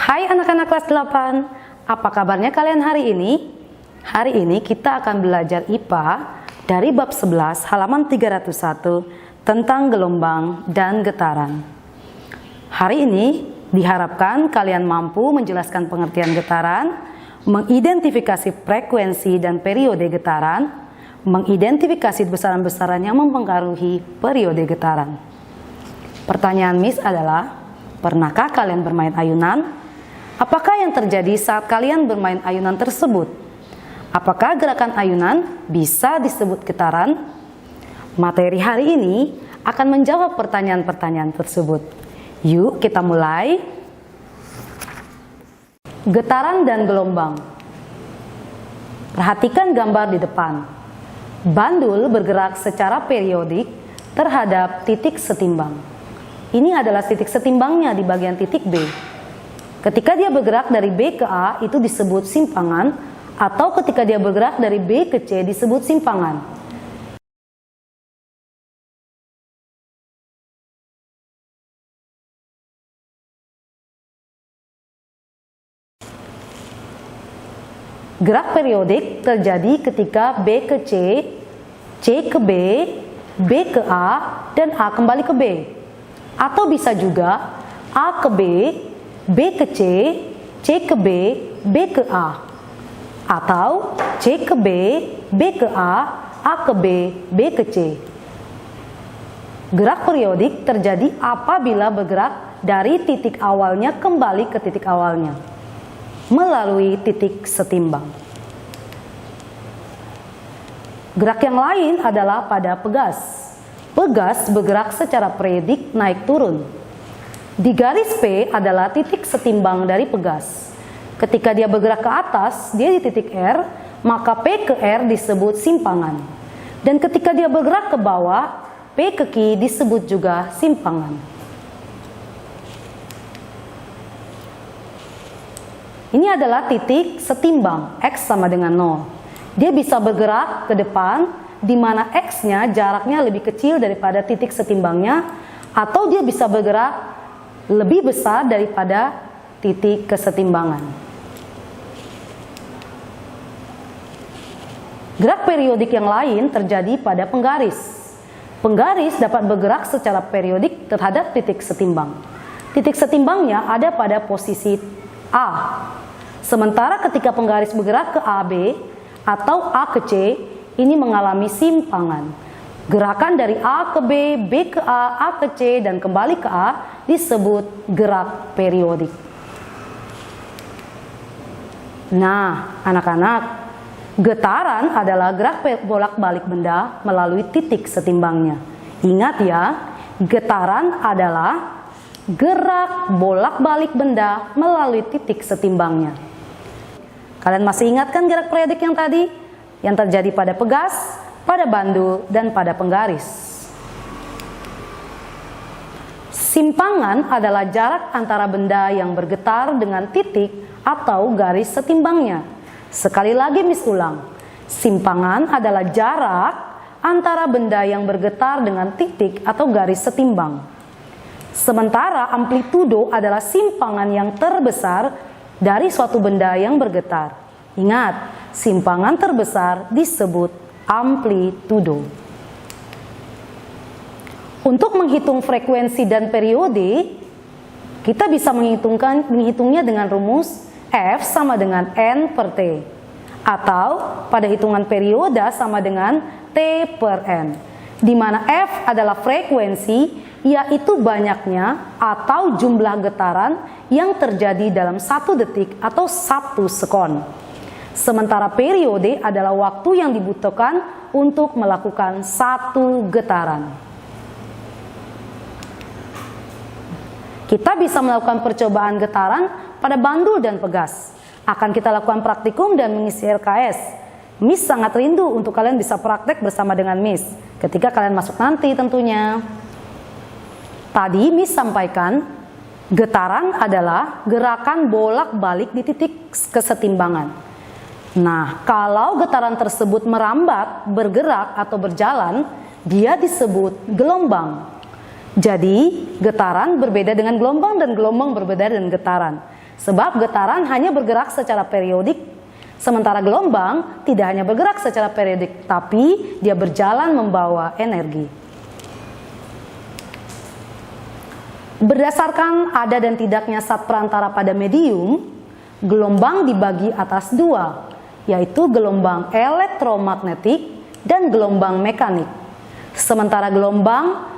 Hai anak-anak kelas 8, apa kabarnya kalian hari ini? Hari ini kita akan belajar IPA dari bab 11 halaman 301 tentang gelombang dan getaran. Hari ini diharapkan kalian mampu menjelaskan pengertian getaran, mengidentifikasi frekuensi dan periode getaran, mengidentifikasi besaran-besaran yang mempengaruhi periode getaran. Pertanyaan Miss adalah, pernahkah kalian bermain ayunan? Apakah yang terjadi saat kalian bermain ayunan tersebut? Apakah gerakan ayunan bisa disebut getaran? Materi hari ini akan menjawab pertanyaan-pertanyaan tersebut. Yuk kita mulai. Getaran dan gelombang. Perhatikan gambar di depan. Bandul bergerak secara periodik terhadap titik setimbang. Ini adalah titik setimbangnya di bagian titik B. Ketika dia bergerak dari B ke A itu disebut simpangan, atau ketika dia bergerak dari B ke C disebut simpangan. Gerak periodik terjadi ketika B ke C, C ke B, B ke A, dan A kembali ke B. Atau bisa juga A ke B, B ke C, C ke B, B ke A. Atau C ke B, B ke A ke B, B ke C. Gerak periodik terjadi apabila bergerak dari titik awalnya kembali ke titik awalnya melalui titik setimbang. Gerak yang lain adalah pada pegas. Pegas bergerak secara periodik naik turun. Di garis P adalah titik setimbang dari pegas. Ketika dia bergerak ke atas, dia di titik R, maka P ke R disebut simpangan. Dan ketika dia bergerak ke bawah, P ke Q disebut juga simpangan. Ini adalah titik setimbang, X sama dengan 0. Dia bisa bergerak ke depan, di mana X-nya jaraknya lebih kecil daripada titik setimbangnya, atau dia bisa bergerak lebih besar daripada titik kesetimbangan. Gerak periodik yang lain terjadi pada penggaris. Penggaris dapat bergerak secara periodik terhadap titik setimbang. Titik setimbangnya ada pada posisi A. Sementara ketika penggaris bergerak ke AB atau A ke C, ini mengalami simpangan. Gerakan dari A ke B, B ke A ke C, dan kembali ke A disebut gerak periodik. Nah, anak-anak, getaran adalah gerak bolak-balik benda melalui titik setimbangnya. Ingat ya, getaran adalah gerak bolak-balik benda melalui titik setimbangnya. Kalian masih ingat kan gerak periodik yang tadi? Yang terjadi pada pegas, pada bandul, dan pada penggaris. Simpangan adalah jarak antara benda yang bergetar dengan titik atau garis setimbangnya. Sekali lagi Miss ulang, simpangan adalah jarak antara benda yang bergetar dengan titik atau garis setimbang. Sementara amplitudo adalah simpangan yang terbesar dari suatu benda yang bergetar. Ingat, simpangan terbesar disebut amplitudo. Untuk menghitung frekuensi dan periode, kita bisa menghitungnya dengan rumus F sama dengan N per T. Atau pada hitungan periode sama dengan T per N. Di mana F adalah frekuensi, yaitu banyaknya atau jumlah getaran yang terjadi dalam 1 detik atau 1 sekon. Sementara periode adalah waktu yang dibutuhkan untuk melakukan 1 getaran. Kita bisa melakukan percobaan getaran pada bandul dan pegas. Akan kita lakukan praktikum dan mengisi LKS. Miss sangat rindu untuk kalian bisa praktek bersama dengan Miss ketika kalian masuk nanti tentunya. Tadi Miss sampaikan, getaran adalah gerakan bolak-balik di titik kesetimbangan. Nah, kalau getaran tersebut merambat, bergerak, atau berjalan, dia disebut gelombang. Jadi, getaran berbeda dengan gelombang dan gelombang berbeda dengan getaran. Sebab getaran hanya bergerak secara periodik, sementara gelombang tidak hanya bergerak secara periodik, tapi dia berjalan membawa energi. Berdasarkan ada dan tidaknya zat perantara pada medium, gelombang dibagi atas dua, yaitu gelombang elektromagnetik dan gelombang mekanik. Sementara gelombang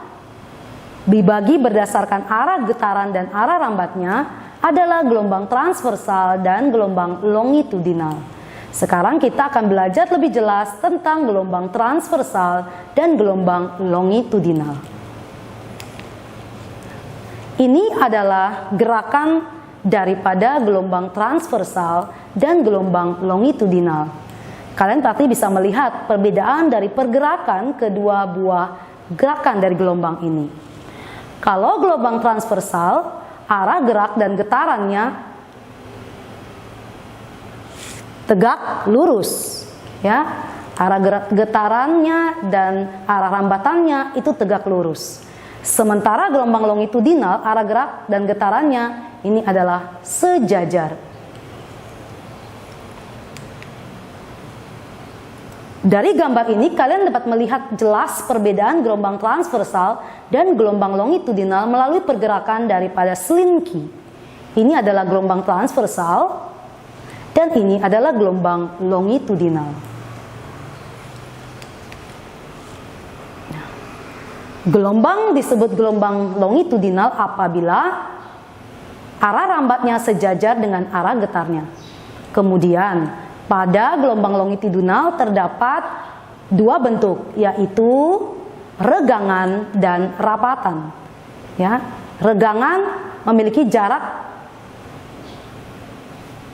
dibagi berdasarkan arah getaran dan arah rambatnya adalah gelombang transversal dan gelombang longitudinal. Sekarang kita akan belajar lebih jelas tentang gelombang transversal dan gelombang longitudinal. Ini adalah gerakan daripada gelombang transversal dan gelombang longitudinal. Kalian pasti bisa melihat perbedaan dari pergerakan kedua buah gerakan dari gelombang ini. Kalau gelombang transversal, arah gerak dan getarannya tegak lurus, ya. Arah getarannya dan arah rambatannya itu tegak lurus. Sementara gelombang longitudinal, arah gerak dan getarannya ini adalah sejajar. Dari gambar ini kalian dapat melihat jelas perbedaan gelombang transversal dan gelombang longitudinal melalui pergerakan daripada selinki. Ini adalah gelombang transversal dan ini adalah gelombang longitudinal. Gelombang disebut gelombang longitudinal apabila arah rambatnya sejajar dengan arah getarnya. Kemudian pada gelombang longitudinal terdapat dua bentuk, yaitu regangan dan rapatan. Ya, regangan memiliki jarak,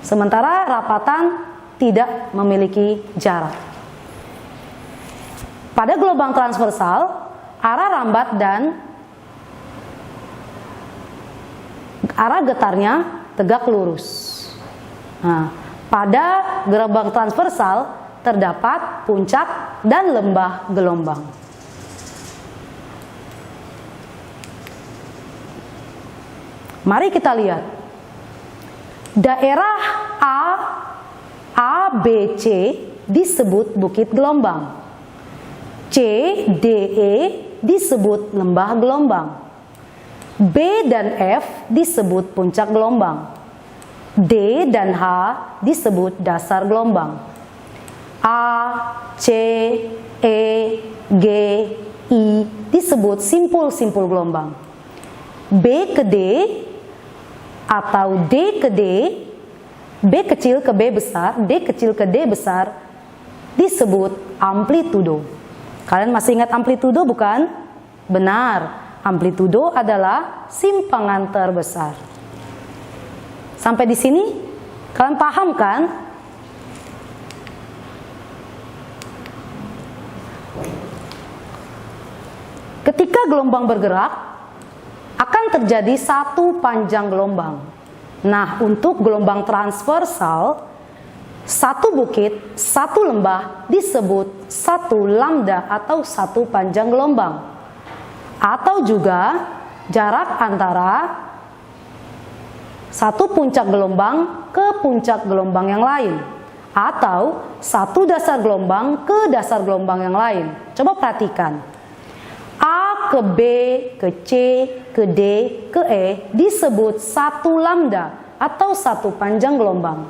sementara rapatan tidak memiliki jarak. Pada gelombang transversal, arah rambat dan arah getarnya tegak lurus. Nah, pada gelombang transversal terdapat puncak dan lembah gelombang. Mari kita lihat. Daerah A, B, C disebut bukit gelombang. C, D, E disebut lembah gelombang. B dan F disebut puncak gelombang. D dan H disebut dasar gelombang. A, C, E, G, I disebut simpul-simpul gelombang. B ke D atau D ke D, B kecil ke B besar, D kecil ke D besar disebut amplitudo. Kalian masih ingat amplitudo bukan? Benar, amplitudo adalah simpangan terbesar. Sampai di sini kalian paham kan? Ketika gelombang bergerak, akan terjadi satu panjang gelombang. Nah, untuk gelombang transversal, satu bukit, satu lembah disebut satu lambda atau satu panjang gelombang. Atau juga jarak antara satu puncak gelombang ke puncak gelombang yang lain. Atau satu dasar gelombang ke dasar gelombang yang lain. Coba perhatikan. A ke B, ke C, ke D, ke E disebut satu lambda atau satu panjang gelombang.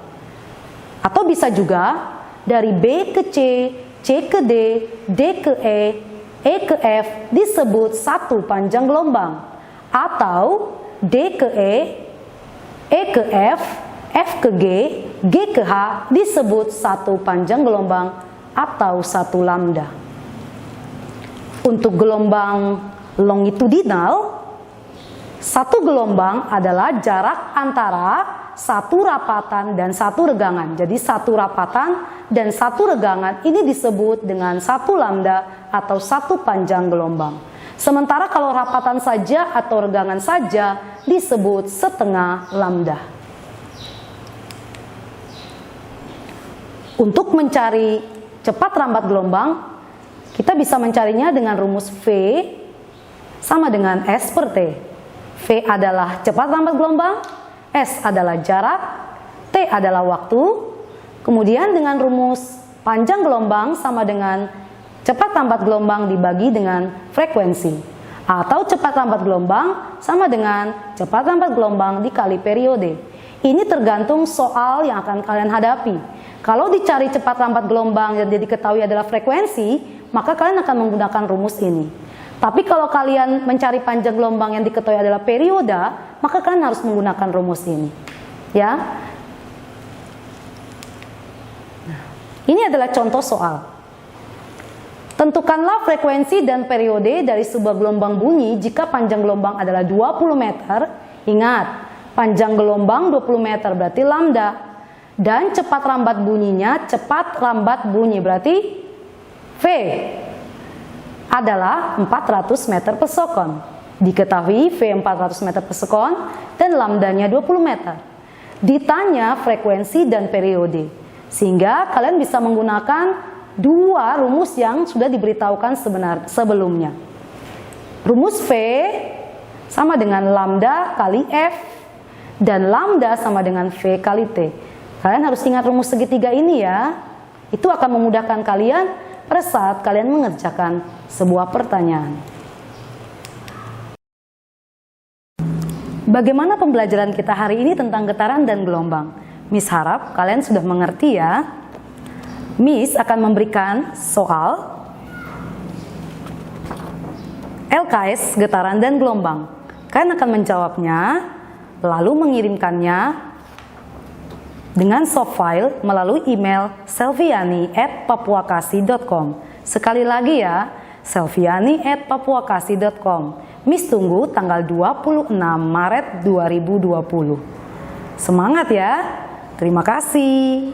Atau bisa juga dari B ke C, C ke D, D ke E ke F disebut satu panjang gelombang. Atau D ke E ke F ke G, G ke H disebut satu panjang gelombang atau satu lambda. Untuk gelombang longitudinal, satu gelombang adalah jarak antara satu rapatan dan satu regangan. Jadi satu rapatan dan satu regangan ini disebut dengan satu lambda atau satu panjang gelombang. Sementara kalau rapatan saja atau regangan saja disebut setengah lambda. Untuk mencari cepat rambat gelombang, kita bisa mencarinya dengan rumus V sama dengan S per T. V adalah cepat rambat gelombang, S adalah jarak, T adalah waktu. Kemudian dengan rumus panjang gelombang sama dengan cepat lambat gelombang dibagi dengan frekuensi. Atau cepat lambat gelombang sama dengan cepat lambat gelombang dikali periode. Ini tergantung soal yang akan kalian hadapi. Kalau dicari cepat lambat gelombang dan diketahui adalah frekuensi, maka kalian akan menggunakan rumus ini. Tapi kalau kalian mencari panjang gelombang yang diketahui adalah periode, maka kalian harus menggunakan rumus ini. Ya. Nah, ini adalah contoh soal. Tentukanlah frekuensi dan periode dari sebuah gelombang bunyi jika panjang gelombang adalah 20 meter. Ingat, panjang gelombang 20 meter berarti lambda. Dan cepat lambat bunyinya, cepat lambat bunyi berarti V adalah 400 meter per sekon. Diketahui V 400 meter per sekon dan lambdanya 20 meter. Ditanya frekuensi dan periode. Sehingga kalian bisa menggunakan dua rumus yang sudah diberitahukan sebelumnya. Rumus V sama dengan lambda kali F dan lambda sama dengan V kali T. Kalian harus ingat rumus segitiga ini ya. Itu akan memudahkan kalian pada saat kalian mengerjakan sebuah pertanyaan. Bagaimana pembelajaran kita hari ini tentang getaran dan gelombang? Miss harap kalian sudah mengerti ya. Miss akan memberikan soal LKS getaran dan gelombang. Kalian akan menjawabnya, lalu mengirimkannya dengan soft file melalui email selviani@papuakasih.com. Sekali lagi ya, selviani@papuakasih.com. Miss tunggu tanggal 26 Maret 2020. Semangat ya. Terima kasih.